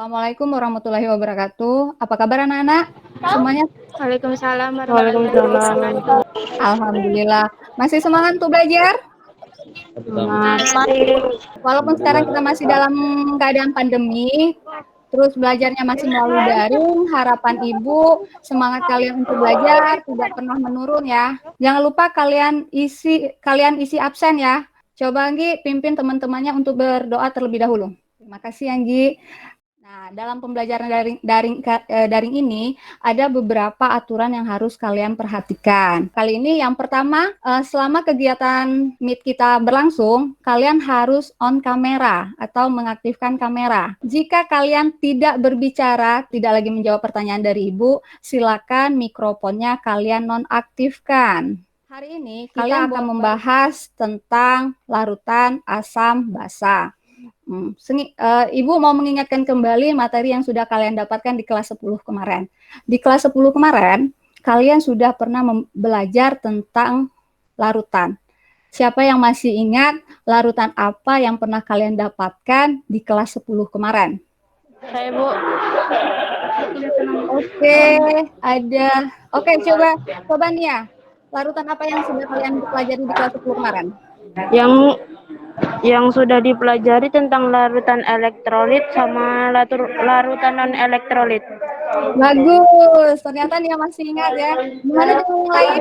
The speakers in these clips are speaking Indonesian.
Assalamualaikum warahmatullahi wabarakatuh. Apa kabar anak-anak? Semuanya Waalaikumsalam warahmatullahi wabarakatuh. alhamdulillah. Masih semangat untuk belajar? Walaupun sekarang kita masih dalam keadaan pandemi, terus belajarnya masih melalui daring, harapan Ibu semangat kalian untuk belajar tidak pernah menurun ya. Jangan lupa kalian isi absen ya. Coba Anggi pimpin teman-temannya untuk berdoa terlebih dahulu. Terima kasih Anggi. Nah, dalam pembelajaran daring ini ada beberapa aturan yang harus kalian perhatikan. Kali ini yang pertama, selama kegiatan Meet kita berlangsung, kalian harus on kamera atau mengaktifkan kamera. Jika kalian tidak berbicara, tidak lagi menjawab pertanyaan dari Ibu, silakan mikrofonnya kalian nonaktifkan. Hari ini kalian akan membahas tentang larutan asam basa. Ibu mau mengingatkan kembali materi yang sudah kalian dapatkan di kelas 10 kemarin. Di kelas 10 kemarin, kalian sudah pernah belajar tentang larutan. Siapa yang masih ingat larutan apa yang pernah kalian dapatkan di kelas 10 kemarin? Saya, Bu. Oke, coba nih ya. Larutan apa yang sudah kalian pelajari di kelas 10 kemarin? Yang sudah dipelajari tentang larutan elektrolit sama larutan non elektrolit. Bagus, ternyata dia masih ingat ya. Gimana dengan yang lain?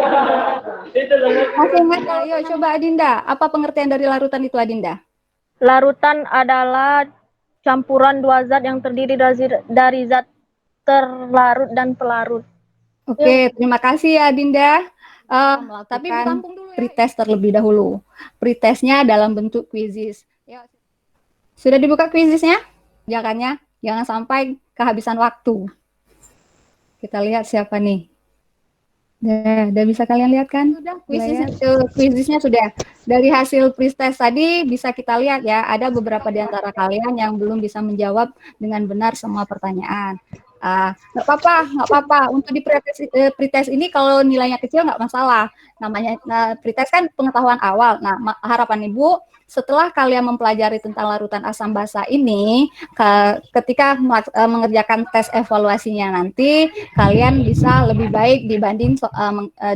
Masih ingat? Ayo coba Adinda, apa pengertian dari larutan itu Adinda? Larutan adalah campuran dua zat yang terdiri dari zat terlarut dan pelarut. Oke, terima kasih ya Adinda. Tapi tampung dulu ya. Pretest terlebih dahulu. Pretestnya dalam bentuk quizzes. Sudah dibuka quizzesnya? Jangan sampai kehabisan waktu. Kita lihat siapa nih. Udah bisa kalian lihat kan? Sudah, quizzesnya sudah. Dari hasil pretest tadi bisa kita lihat ya, ada beberapa di antara kalian yang belum bisa menjawab dengan benar semua pertanyaan. Nggak apa-apa. Untuk di pretest ini kalau nilainya kecil nggak masalah. Namanya pretest kan pengetahuan awal. Nah, harapan Ibu setelah kalian mempelajari tentang larutan asam basa ini, ketika mengerjakan tes evaluasinya nanti, kalian bisa lebih baik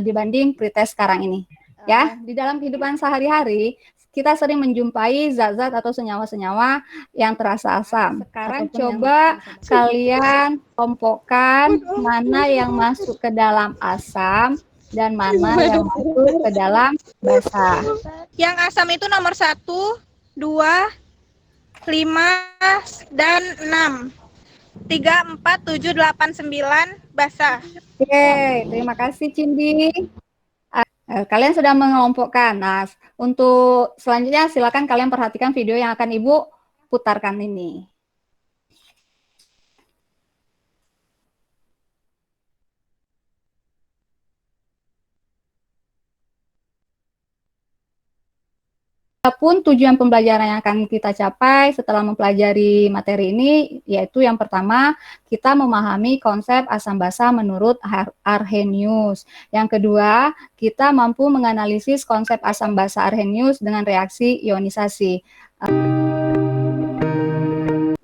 dibanding pretest sekarang ini. Ya, di dalam kehidupan sehari-hari kita sering menjumpai zat-zat atau senyawa-senyawa yang terasa asam. Sekarang coba kalian kelompokkan mana yang masuk ke dalam asam dan mana yang masuk ke dalam basa. Yang asam itu nomor 1, 2, 5, dan 6. 3, 4, 7, 8, 9, basa. Oke, terima kasih Cindy. Kalian sudah mengelompokkan. Nah, untuk selanjutnya silakan kalian perhatikan video yang akan Ibu putarkan ini. Adapun tujuan pembelajaran yang akan kita capai setelah mempelajari materi ini, yaitu yang pertama, kita memahami konsep asam basa menurut Arrhenius. Yang kedua, kita mampu menganalisis konsep asam basa Arrhenius dengan reaksi ionisasi.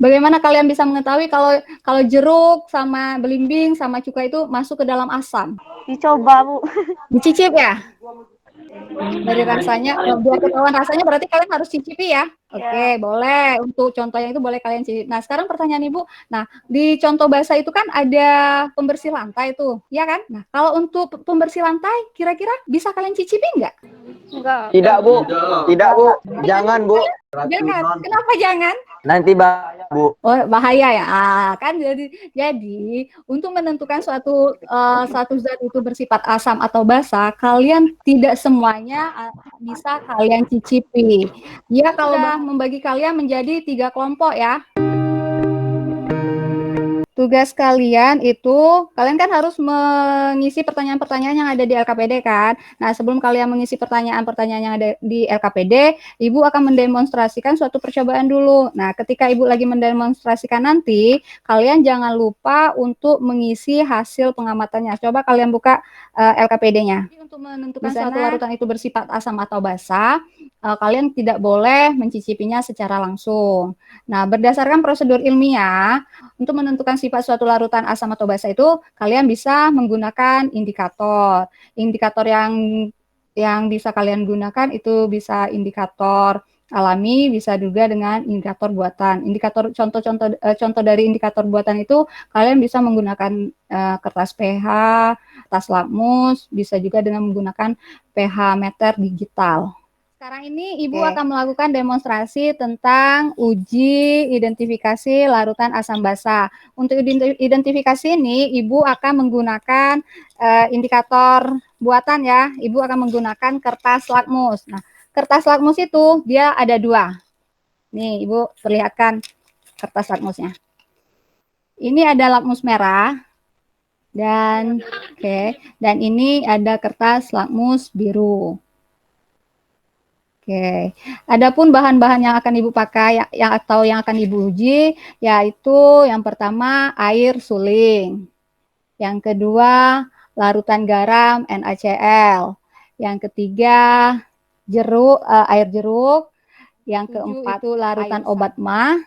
Bagaimana kalian bisa mengetahui kalau jeruk sama belimbing sama cuka itu masuk ke dalam asam? Dicoba, Bu. Dicicip ya? Dari rasanya, biar ketahuan rasanya berarti kalian harus cicipi ya. Oke, boleh. Untuk contohnya itu boleh kalian cicipi. Nah, sekarang pertanyaan Ibu. Nah, di contoh basa itu kan ada pembersih lantai tuh, ya kan? Nah, kalau untuk pembersih lantai, kira-kira bisa kalian cicipi nggak? Enggak. Tidak, Bu. Tidak, Bu. Jangan, Bu. Jangan. Kenapa jangan? Nanti bahaya, Bu. Oh, bahaya ya. Kan jadi untuk menentukan suatu zat itu bersifat asam atau basa, kalian tidak semuanya bisa kalian cicipi. Ya, kalau membagi kalian menjadi 3 kelompok ya. Tugas kalian itu, kalian kan harus mengisi pertanyaan-pertanyaan yang ada di LKPD kan. Nah, sebelum kalian mengisi pertanyaan-pertanyaan yang ada di LKPD, Ibu akan mendemonstrasikan suatu percobaan dulu. Nah, ketika Ibu lagi mendemonstrasikan nanti, kalian jangan lupa untuk mengisi hasil pengamatannya. Coba kalian buka LKPD-nya. untuk menentukan suatu larutan itu bersifat asam atau basa, kalian tidak boleh mencicipinya secara langsung. Nah, berdasarkan prosedur ilmiah, untuk menentukan sifat suatu larutan asam atau basa itu, kalian bisa menggunakan indikator. Indikator yang bisa kalian gunakan itu bisa indikator alami, bisa juga dengan indikator buatan. Indikator contoh dari indikator buatan itu kalian bisa menggunakan kertas pH, kertas lakmus, bisa juga dengan menggunakan pH meter digital. Sekarang ini Ibu akan melakukan demonstrasi tentang uji identifikasi larutan asam basa. Untuk identifikasi ini Ibu akan menggunakan indikator buatan ya. Ibu akan menggunakan kertas lakmus. Nah, kertas lakmus itu dia ada 2. Nih, Ibu perlihatkan kertas lakmusnya. Ini ada lakmus merah dan dan ini ada kertas lakmus biru. Oke. Adapun bahan-bahan yang akan Ibu pakai yang akan Ibu uji yaitu yang pertama air suling. Yang kedua larutan garam NaCl. Yang ketiga air jeruk. Yang keempat itu larutan obat mah.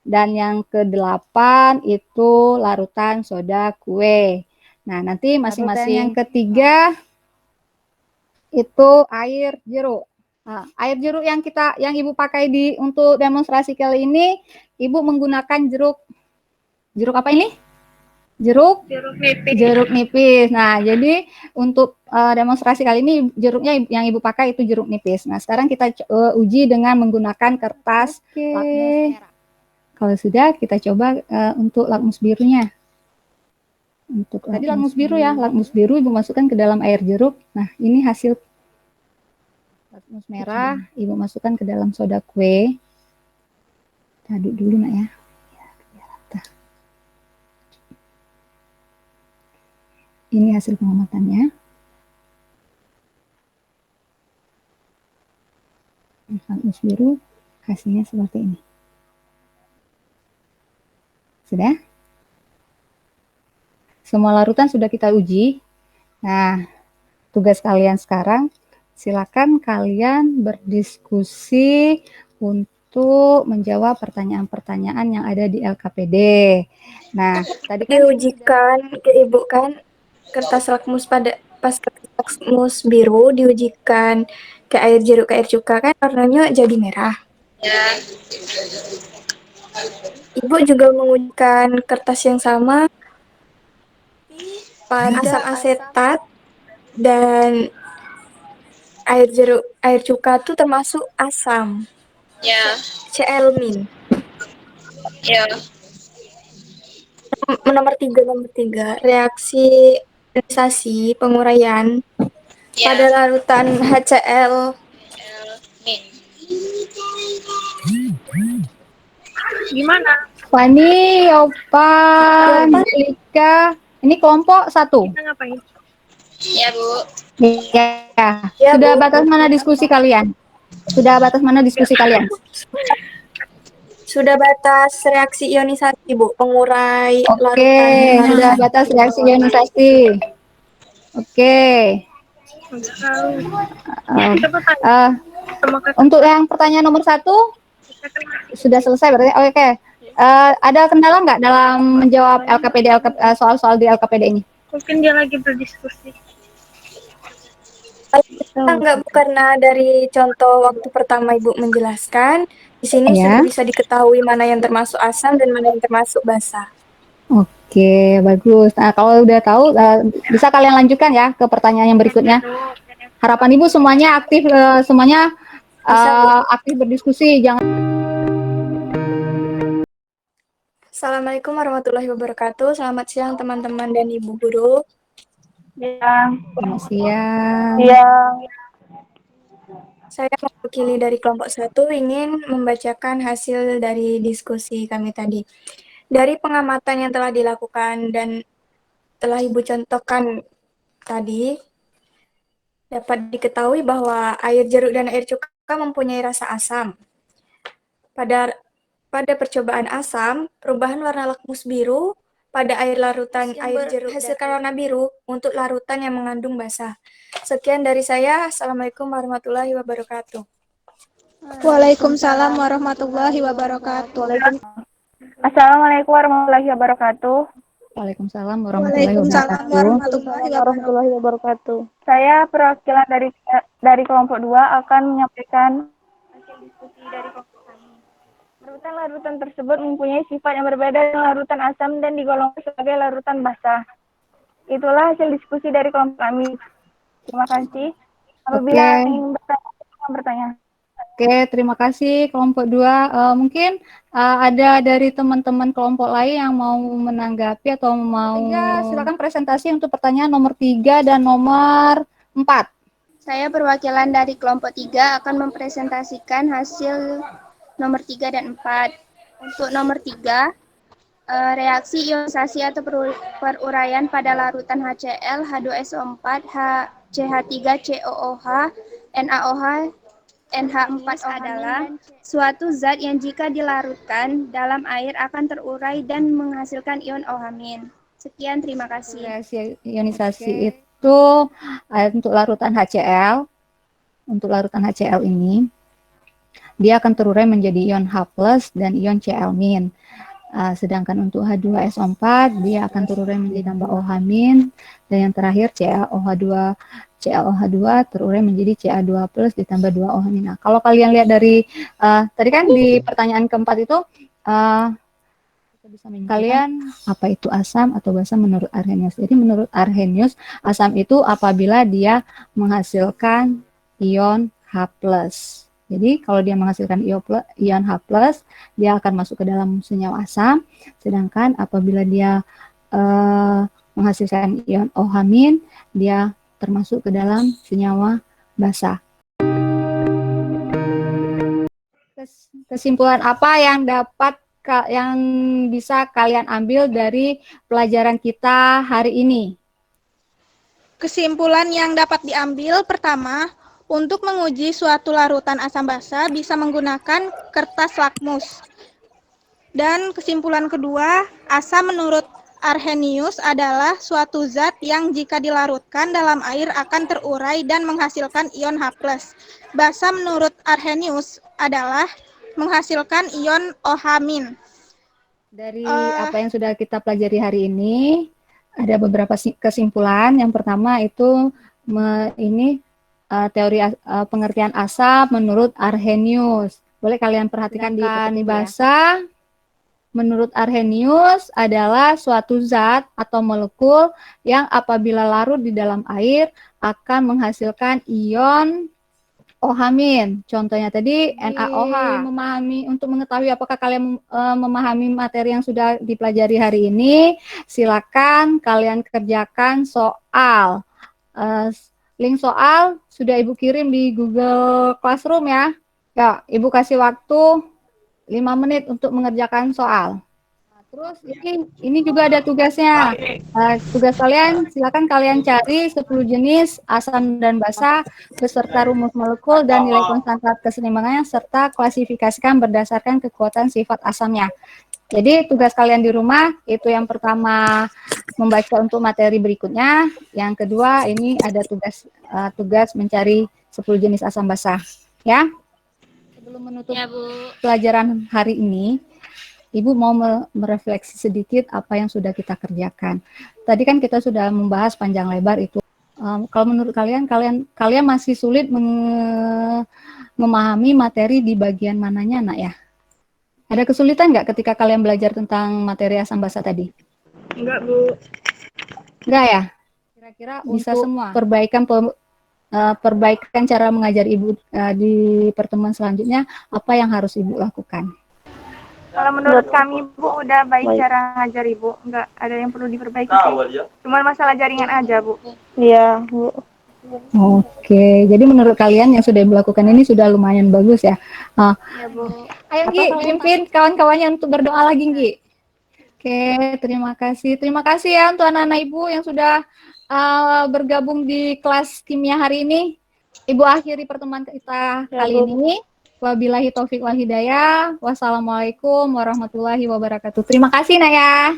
Dan yang kedelapan itu larutan soda kue. Nah, nanti masing-masing yang ketiga itu air jeruk. Nah, air jeruk yang Ibu pakai untuk demonstrasi kali ini, Ibu menggunakan jeruk apa ini? Jeruk nipis. Nah, jadi untuk demonstrasi kali ini jeruknya yang Ibu pakai itu jeruk nipis. Nah, sekarang kita uji dengan menggunakan kertas lakmus merah. Kalau sudah, kita coba untuk lakmus birunya. Tadi lakmus biru ya, lakmus biru Ibu masukkan ke dalam air jeruk. Nah, ini hasil lakmus merah, Ibu masukkan ke dalam soda kue. Aduk dulu nak ya. Ini hasil pengamatannya. Lakmus biru hasilnya seperti ini. Sudah? Semua larutan sudah kita uji. Nah, tugas kalian sekarang, silakan kalian berdiskusi untuk menjawab pertanyaan-pertanyaan yang ada di LKPD. Nah, tadi kan diujikan ke Ibu kan kertas lakmus pas kertas lakmus biru diujikan ke air jeruk ke air cuka kan warnanya jadi merah. Ya. Ibu juga mengujikan kertas yang sama pada asam asetat dan air cuka tuh termasuk asam. Ya. Cl-min. Ya. Nomor tiga, reaksi ionisasi penguraian pada larutan HCl. Gimana? Fani, Opan, Lika, ini kelompok 1. Kita ngapain? Ya, Bu. Ya, sudah Bu. Batas mana diskusi kalian? Sudah batas mana diskusi kalian? Sudah batas reaksi ionisasi, Bu, pengurai larutan. Sudah batas reaksi ionisasi. Oke. Untuk yang pertanyaan nomor 1 sudah selesai berarti. Oke. Ada kendala nggak dalam menjawab soal-soal di LKPD ini? Mungkin dia lagi berdiskusi. Enggak, Bu, karena dari contoh waktu pertama Ibu menjelaskan, di sini sudah bisa diketahui mana yang termasuk asam dan mana yang termasuk basa. Oke, bagus. Nah, kalau udah tahu, bisa kalian lanjutkan ya ke pertanyaan yang berikutnya. Harapan Ibu semuanya aktif, aktif berdiskusi. Assalamualaikum warahmatullahi wabarakatuh. Selamat siang teman-teman dan Ibu Guru. Selamat siang. Saya mewakili dari kelompok 1 ingin membacakan hasil dari diskusi kami tadi. Dari pengamatan yang telah dilakukan dan telah Ibu contohkan tadi, dapat diketahui bahwa air jeruk dan air cuka mempunyai rasa asam. Pada percobaan asam, perubahan warna lakmus biru pada air larutan air jeruk hasilkan warna biru untuk larutan yang mengandung basa. Sekian dari saya. Assalamualaikum warahmatullahi wabarakatuh. Waalaikumsalam warahmatullahi wabarakatuh. Assalamualaikum warahmatullahi wabarakatuh. Waalaikumsalam warahmatullahi wabarakatuh. Warahmatullahi wabarakatuh. Saya perwakilan dari kelompok 2 akan menyampaikan hasil diskusi dari kelompok kami. Larutan-larutan tersebut mempunyai sifat yang berbeda dengan larutan asam dan digolongkan sebagai larutan basah. Itulah hasil diskusi dari kelompok kami. Terima kasih. Apabila ingin bertanya. Oke, terima kasih kelompok 2. Mungkin ada dari teman-teman kelompok lain yang mau menanggapi atau mau... Silakan presentasi untuk pertanyaan nomor 3 dan nomor 4. Saya perwakilan dari kelompok 3 akan mempresentasikan hasil nomor 3 dan 4. Untuk nomor 3, reaksi ionisasi atau peruraian pada larutan HCl, H2SO4, CH3COOH, NaOH, NH4 adalah suatu zat yang jika dilarutkan dalam air akan terurai dan menghasilkan ion OH-. Sekian, terima kasih. Reaksi ionisasi itu untuk larutan HCl. Untuk larutan HCl ini, dia akan terurai menjadi ion H+ dan ion Cl-. Sedangkan untuk H2SO4, dia akan terurai menjadi tambah OH-, dan yang terakhir CaOH2 terurai menjadi Ca2+ ditambah 2 OH-. Nah, kalau kalian lihat dari tadi kan di pertanyaan keempat itu kalian apa itu asam atau basa menurut Arrhenius. Jadi menurut Arrhenius, asam itu apabila dia menghasilkan ion H+. Jadi kalau dia menghasilkan ion H+, dia akan masuk ke dalam senyawa asam. Sedangkan apabila dia menghasilkan ion OH-, dia termasuk ke dalam senyawa basa. Kesimpulan apa yang bisa kalian ambil dari pelajaran kita hari ini? Kesimpulan yang dapat diambil pertama, untuk menguji suatu larutan asam basa bisa menggunakan kertas lakmus. Dan kesimpulan kedua, asam menurut Arrhenius adalah suatu zat yang jika dilarutkan dalam air akan terurai dan menghasilkan ion H+. Basa menurut Arrhenius adalah menghasilkan ion OH-. Dari apa yang sudah kita pelajari hari ini, ada beberapa kesimpulan. Yang pertama itu teori pengertian asam menurut Arrhenius. Boleh kalian perhatikan di basa. Menurut Arrhenius adalah suatu zat atau molekul yang apabila larut di dalam air akan menghasilkan ion OH-. Contohnya tadi NaOH. Untuk mengetahui apakah kalian memahami materi yang sudah dipelajari hari ini, silakan kalian kerjakan soal. Link soal sudah Ibu kirim di Google Classroom ya. Ya, Ibu kasih waktu 5 menit untuk mengerjakan soal. Terus ini juga ada tugasnya. Tugas kalian, silakan kalian cari 10 jenis asam dan basa beserta rumus molekul dan nilai konstanta keseimbangannya serta klasifikasikan berdasarkan kekuatan sifat asamnya. Jadi tugas kalian di rumah itu yang pertama membaca untuk materi berikutnya, yang kedua ini ada tugas mencari 10 jenis asam basa, ya. Sebelum menutup pelajaran hari ini, Ibu mau merefleksi sedikit apa yang sudah kita kerjakan. Tadi kan kita sudah membahas panjang lebar itu. Kalau menurut kalian masih sulit memahami materi di bagian mananya, nak ya? Ada kesulitan nggak ketika kalian belajar tentang materi asam basa tadi? Enggak, Bu. Enggak ya? Kira-kira bisa semua perbaikan cara mengajar Ibu di pertemuan selanjutnya, apa yang harus Ibu lakukan? Kalau menurut kami, Bu, udah baik cara ngajar Ibu. Enggak ada yang perlu diperbaiki sih. Cuma masalah jaringan aja, Bu. Iya, Bu. Oke, jadi menurut kalian yang sudah Ibu lakukan ini sudah lumayan bagus ya? Ya, Bu. Ayo, Gi, pimpin kawan-kawannya untuk berdoa lagi, Gi. Oke, terima kasih. Terima kasih ya untuk anak-anak Ibu yang sudah bergabung di kelas kimia hari ini. Ibu akhiri pertemuan kita kali ini. Wabillahi taufik wal hidayah. Wassalamualaikum warahmatullahi wabarakatuh. Terima kasih, Nak ya.